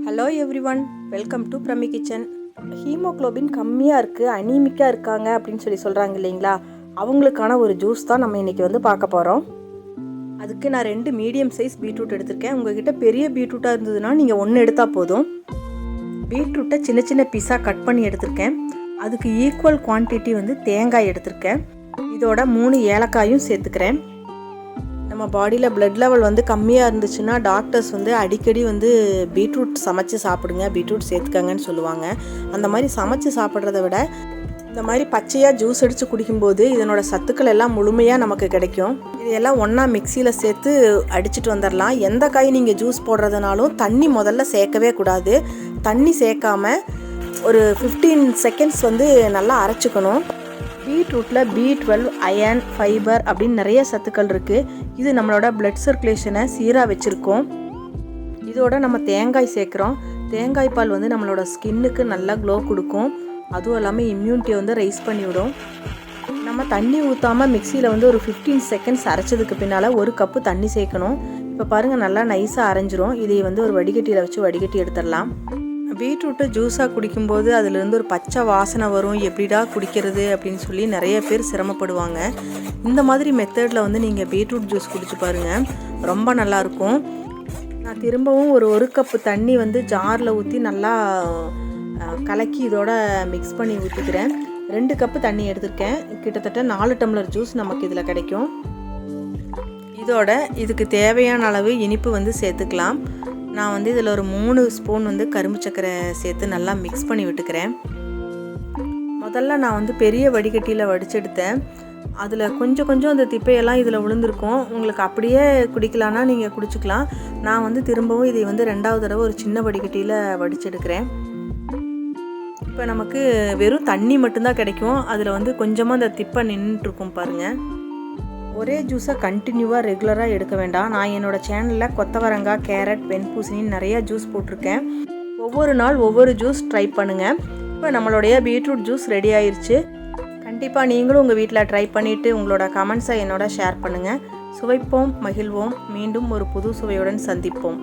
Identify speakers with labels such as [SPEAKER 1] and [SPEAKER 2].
[SPEAKER 1] Hello everyone, welcome to Premi kitchen. Haemoglobin கம்மியாக இருக்குது, அனீமிக்காக இருக்காங்க அப்படின்னு சொல்கிறாங்க இல்லைங்களா, அவங்களுக்கான ஒரு ஜூஸ் தான் நம்ம இன்றைக்கி பார்க்க போகிறோம். அதுக்கு நான் 2 மீடியம் சைஸ் பீட்ரூட் எடுத்திருக்கேன். உங்கள்கிட்ட பெரிய பீட்ரூட்டாக இருந்ததுன்னா நீங்கள் 1 எடுத்தால் போதும். பீட்ரூட்டை சின்ன சின்ன பீஸாக கட் பண்ணி எடுத்திருக்கேன். அதுக்கு ஈக்குவல் குவான்டிட்டி தேங்காய் எடுத்திருக்கேன். இதோட 3 ஏலக்காயும் சேர்த்துக்கிறேன். நம்ம பாடியில் பிளட் லெவல் கம்மியாக இருந்துச்சுன்னா டாக்டர்ஸ் அடிக்கடி பீட்ரூட் சமைச்சு சாப்பிடுங்க, பீட்ரூட் சேர்த்துக்கங்கன்னு சொல்லுவாங்க. அந்த மாதிரி சமைச்சு சாப்பிட்றத விட இந்த மாதிரி பச்சையாக ஜூஸ் அடித்து குடிக்கும்போது இதனோட சத்துக்கள் எல்லாம் முழுமையாக நமக்கு கிடைக்கும். இதையெல்லாம் ஒன்றா மிக்சியில் சேர்த்து அடிச்சுட்டு வந்துடலாம். எந்த காய் நீங்கள் ஜூஸ் போடுறதுனாலும் தண்ணி முதல்ல சேர்க்கவே கூடாது. தண்ணி சேர்க்காம ஒரு 15 செகண்ட்ஸ் நல்லா அரைச்சிக்கணும். பீட்ரூட்டில் B12, அயன், ஃபைபர் அப்படின்னு நிறைய சத்துக்கள் இருக்குது. இது நம்மளோட பிளட் சர்க்குலேஷனை சீராக வச்சுருக்கோம். இதோட நம்ம தேங்காய் சேர்க்குறோம். தேங்காய் பால் நம்மளோட ஸ்கின்னுக்கு நல்லா க்ளோ கொடுக்கும். அதுவும் இல்லாமல் இம்யூனிட்டியை ரைஸ் பண்ணிவிடும். நம்ம தண்ணி ஊற்றாமல் மிக்சியில் ஒரு 15 செகண்ட்ஸ் அரைச்சதுக்கு பின்னால் 1 கப்பு தண்ணி சேர்க்கணும். இப்போ பாருங்கள், நல்லா நைஸாக அரைஞ்சிரும். இதை ஒரு வடிகட்டியில் வச்சு வடிகட்டி எடுத்துடலாம். பீட்ரூட்டு ஜூஸாக குடிக்கும்போது அதிலிருந்து ஒரு பச்சை வாசனை வரும். எப்படிடா குடிக்கிறது அப்படின்னு சொல்லி நிறைய பேர் சிரமப்படுவாங்க. இந்த மாதிரி மெத்தடில் நீங்கள் பீட்ரூட் ஜூஸ் குடிச்சு பாருங்கள், ரொம்ப நல்லாயிருக்கும். நான் திரும்பவும் ஒரு கப்பு தண்ணி ஜாரில் ஊற்றி நல்லா கலக்கி இதோட மிக்ஸ் பண்ணி ஊற்றிக்கிறேன். 2 கப்பு தண்ணி எடுத்திருக்கேன். கிட்டத்தட்ட 4 டம்ளர் ஜூஸ் நமக்கு இதில் கிடைக்கும். இதோட இதுக்கு தேவையான அளவு இனிப்பு சேர்த்துக்கலாம். நான் இதில் ஒரு 3 ஸ்பூன் கரும்பு சர்க்கரை சேர்த்து நல்லா மிக்ஸ் பண்ணி விட்டுக்கிறேன். முதல்ல நான் பெரிய வடிகட்டியில் வடிச்செடுத்தேன். அதில் கொஞ்சம் அந்த திப்பையெல்லாம் இதில் விழுந்திருக்கும். உங்களுக்கு அப்படியே குடிக்கலான்னா நீங்கள் குடிச்சிக்கலாம். நான் திரும்பவும் இதை 2வது தடவை ஒரு சின்ன வடிகட்டியில் வடிச்செடுக்கிறேன். இப்போ நமக்கு வெறும் தண்ணி மட்டும்தான் கிடைக்கும். அதில் கொஞ்சமாக அந்த திப்பை நின்றுட்டுருக்கும் பாருங்கள். ஒரே ஜூஸை கண்டினியூவாக ரெகுலராக எடுக்க வேண்டாம். நான் என்னோடய சேனலில் கொத்தவரங்காய், கேரட், வெண்பூசணின்னு நிறையா ஜூஸ் போட்டிருக்கேன். ஒவ்வொரு நாள் ஒவ்வொரு ஜூஸ் ட்ரை பண்ணுங்கள். இப்போ நம்மளுடைய பீட்ரூட் ஜூஸ் ரெடி ஆயிடுச்சு. கண்டிப்பாக நீங்களும் உங்கள் வீட்டில் ட்ரை பண்ணிவிட்டு உங்களோட கமெண்ட்ஸை என்னோட ஷேர் பண்ணுங்கள். சுவைப்போம், மகிழ்வோம். மீண்டும் ஒரு புது சுவையுடன் சந்திப்போம்.